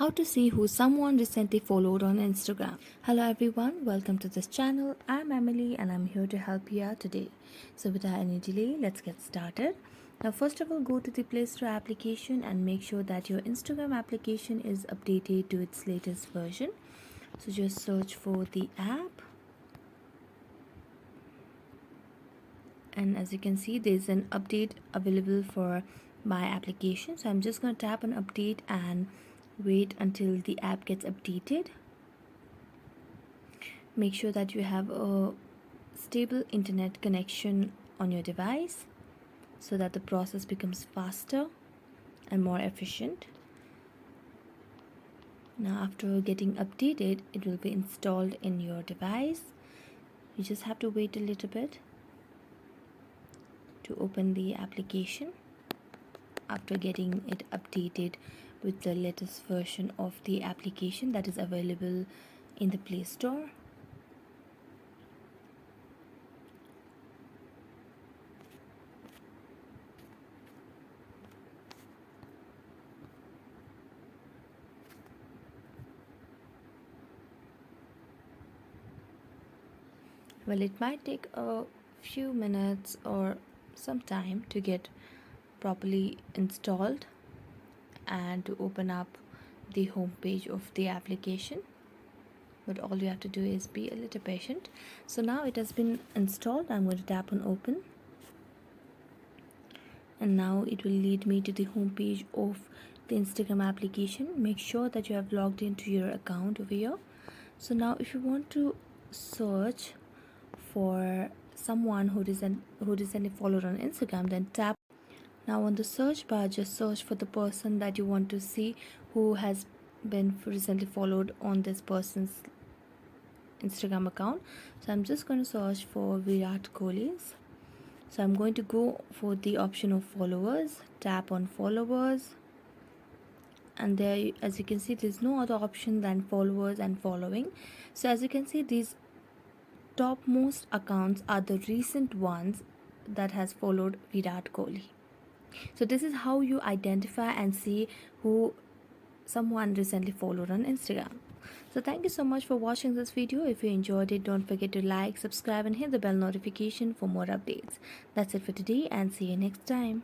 How to see who someone recently followed on Instagram. Hello everyone, welcome to this channel. I'm Emily and I'm here to help you out today. So without any delay, let's get started. Now first of all, go to the Play Store application and make sure that your Instagram application is updated to its latest version. So just search for the app. And as you can see, there's an update available for my application. So I'm just going to tap on update and wait until the app gets updated. Make sure that you have a stable internet connection on your device so that the process becomes faster and more efficient. Now after getting updated, it will be installed in your device. You just have to wait a little bit to open the application after getting it updated with the latest version of the application that is available in the Play Store. Well, it might take a few minutes or some time to get properly installed and to open up the home page of the application, but all you have to do is be a little patient. So now it has been installed. I'm going to tap on open, and now it will lead me to the home page of the Instagram application. Make sure that you have logged into your account over here. So now if you want to search for someone who recently followed on Instagram, then tap. Now on the search bar, just search for the person that you want to see who has been recently followed on this person's Instagram account. So I'm just going to search for Virat Kohli's. So I'm going to go for the option of followers, tap on followers, and there, as you can see, there's no other option than followers and following. So as you can see, these topmost accounts are the recent ones that has followed Virat Kohli. So this is how you identify and see who someone recently followed on Instagram. So thank you so much for watching this video. If you enjoyed it, don't forget to like, subscribe and hit the bell notification for more updates. That's it for today and see you next time.